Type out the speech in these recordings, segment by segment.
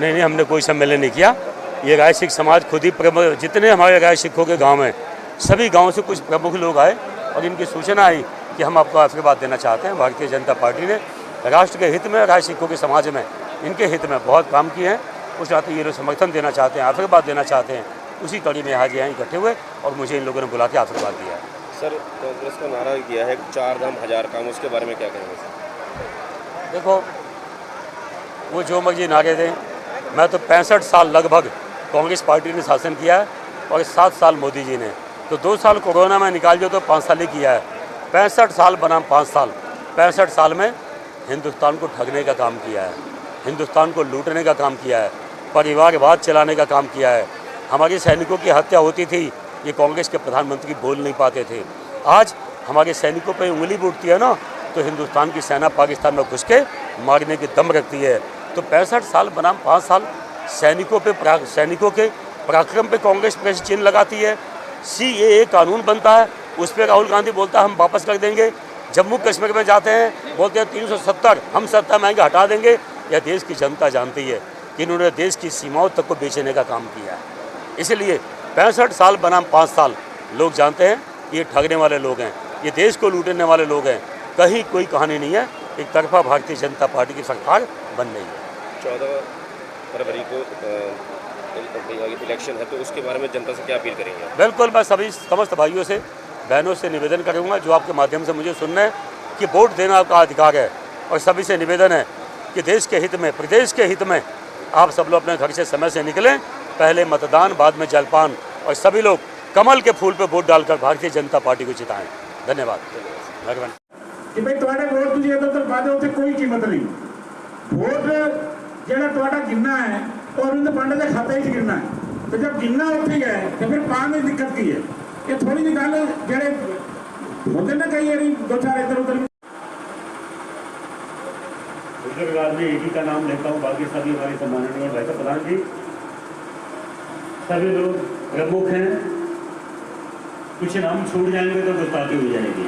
नहीं नहीं, हमने कोई सम्मेलन नहीं किया। ये राय सिख समाज खुद ही जितने हमारे राय सिखों के गांव हैं, सभी गांवों से कुछ प्रमुख लोग आए और इनकी सूचना आई कि हम आपको आशीर्वाद देना चाहते हैं। भारतीय जनता पार्टी ने राष्ट्र के हित में, राय सिखों के समाज में, इनके हित में बहुत काम किए हैं। उस नाते ये लोग समर्थन देना चाहते हैं, आशीर्वाद देना चाहते हैं। उसी कड़ी में आज यहाँ इकट्ठे हुए और मुझे इन लोगों ने बुला के आशीर्वाद दिया है। सर, कांग्रेस का नारा किया है 4 धाम 1000 काम, उसके बारे में क्या कहेंगे सर? देखो, वो जो मर्जी नारे दें, मैं तो 65 साल लगभग कांग्रेस पार्टी ने शासन किया है और 7 साल मोदी जी ने, तो 2 साल कोरोना में निकाल जो तो 5 साल ही किया है। 65 साल बनाम 5 साल, 65 साल में हिंदुस्तान को ठगने का काम किया है, हिंदुस्तान को लूटने का काम किया है, परिवारवाद चलाने का काम किया है। हमारे सैनिकों की हत्या होती थी, ये कांग्रेस के प्रधानमंत्री बोल नहीं पाते थे। आज हमारे सैनिकों पे उंगली भी उठती है ना, तो हिंदुस्तान की सेना पाकिस्तान में घुस के मारने की दम रखती है। तो 65 साल बनाम 5 साल सैनिकों के पराक्रम पे कांग्रेस प्रश्न चिन्ह लगाती है। CAA कानून बनता है, उस पर राहुल गांधी बोलता है हम वापस कर देंगे। जम्मू कश्मीर में जाते हैं, बोलते हैं 370 हम सत्ता महंगे हटा देंगे। यह देश की जनता जानती है कि इन्होंने देश की सीमाओं तक को बेचने का काम किया है। इसलिए 65 साल बनाम 5 साल लोग जानते हैं ये ठगने वाले लोग हैं, ये देश को लूटने वाले लोग हैं। कहीं कोई कहानी नहीं है, एक तरफा भारतीय जनता पार्टी की सरकार बन रही है। 14 फरवरी को इलेक्शन है, तो उसके बारे में जनता से क्या अपील करेंगे? बिल्कुल, मैं सभी समस्त भाइयों से, बहनों से निवेदन करूँगा जो आपके माध्यम से मुझे सुनना है कि वोट देना आपका अधिकार है। और सभी से निवेदन है कि देश के हित में, प्रदेश के हित में आप सब लोग अपने घर से समय से निकलें। पहले मतदान, बाद में जलपान, और सभी लोग कमल के फूल पे वोट डालकर भारतीय जनता पार्टी को जिताएं। धन्यवाद। भगवान कि भाई तुम्हारे वोट तुझे इधर बाद उत्थे कोई कीमत नहीं। वोट ਜਿਹੜਾ ਤੁਹਾਡਾ गिनना है और उन्हें पांडे के खाते ही गिनना है। तो जब गिनना उठ ही है तो फिर पान में दिक्कत की है। ये थोड़ी सी गल जेड़े होते ना कई बारी 2-4 इधर उधर। बुजुर्ग में एक ही का नाम लेता हूँ, बाकी सभी हमारे सम्माननीय भाई प्रधान जी, सभी लोग प्रमुख हैं। कुछ नाम छूट जाएंगे तो गुस्ताखी हो जाएगी।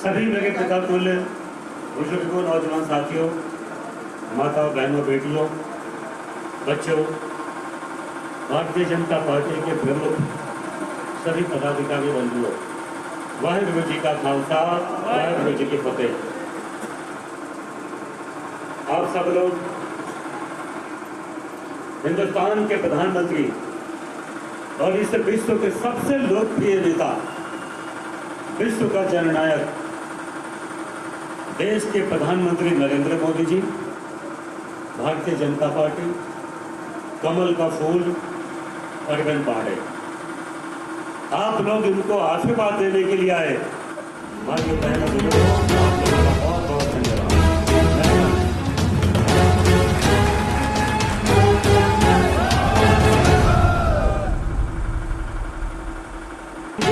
सभी मेरे पिता तुल्य बुजुर्गों, नौजवान साथियों, माताओं, बहनों, बेटियों, बच्चों, भारतीय जनता पार्टी के प्रमुख सभी पदाधिकारी बंधुओं, वाहिगुरु जी का खालसा, वाहिगुरु जी की फतेह। आप सब लोग हिंदुस्तान के प्रधानमंत्री और इस विश्व के सबसे लोकप्रिय नेता, विश्व का जननायक, देश के प्रधानमंत्री नरेंद्र मोदी जी, भारतीय जनता पार्टी, कमल का फूल अरविंद पांडे, आप लोग इनको आशीर्वाद देने के लिए आए। भाइयों बहनों बुजुर्गों, आप लोगों का बहुत बहुत धन्यवाद।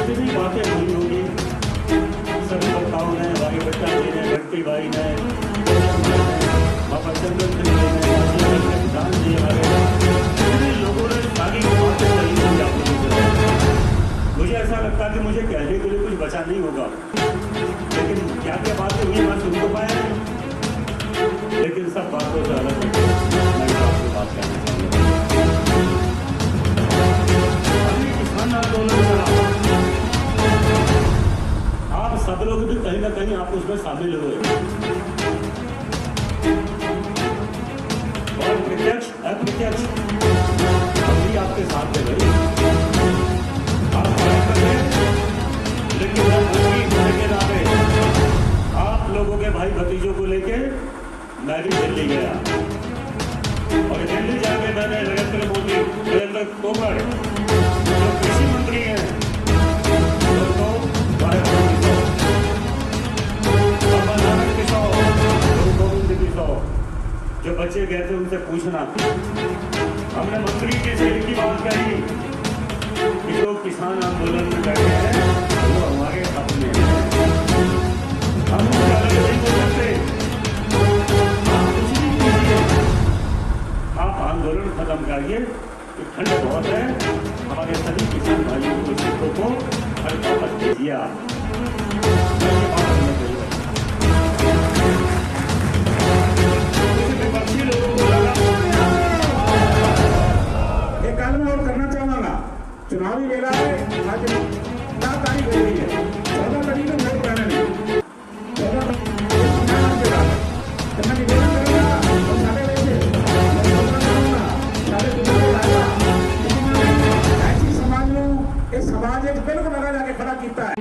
जितनी बातें हुई होगी सभी वक्ताओं ने, भाई बच्चा जी ने, भट्टी भाई ने, बाबा चंद्र जी ने, प्रधान जी हमारे लोगों ने सारी बातें कही होंगी आप लोगों से। मुझे ऐसा लगता है कि मुझे कहने के लिए कुछ बचा नहीं होगा, लेकिन क्या क्या बातें हुई मैं सुन तो पाया नहीं, लेकिन सब बातों से अलग मैं आपसे बात करना चाहूँगा। अभी किसान आंदोलन चला, आप सब लोग भी कहीं ना कहीं आप उसमें शामिल हुए और प्रत्यक्ष अप्रत्यक्ष भी आपके साथ में रही। आप लेकिन होने के नाते आप लोगों के भाई भतीजों को लेके मैं भी दिल्ली गया और दिल्ली जाके मैंने नरेंद्र मोदी, नरेंद्र तोमर जो कृषि मंत्री हैं, जो बच्चे गए थे उनसे पूछना, हमने मंत्री के से की बात करी कि जो किसान आंदोलन में बैठे हैं वो हमारे अपने हैं, हम उनसे अलग नहीं हो सकते। आप कुछ नहीं कीजिए, आप आंदोलन खत्म करिए कि ठंड बहुत है, हमारे सभी किसान भाइयों को, सिखों को हर वापस भेजिए। आप ਆ ਵੀ ਵੇਲਾ ਹੈ ਅੱਜ ਨਾ ਤਾਰੀਖ ਹੋ ਰਹੀ ਹੈ 14 ਤਰੀਕ ਨੂੰ ਵੋਟ ਪੈਣਾ ਨਹੀਂ 14 ਤਰੀਕ ਤੇ ਮੈਂ ਨਿਵੇਦਨ ਕਰਾਂਗਾ ਸਾਡੇ ਵਿੱਚ ਸਾਡੇ ਦੁਨੀਆ ਦਾ ਐਸੀ ਸਮਾਜ ਨੂੰ ਇਹ ਸਮਾਜ ਇੱਕ ਬਿਲਕੁਲ ਨਜ਼ਰ ਲਾ ਕੇ ਖੜਾ ਕੀਤਾ ਹੈ।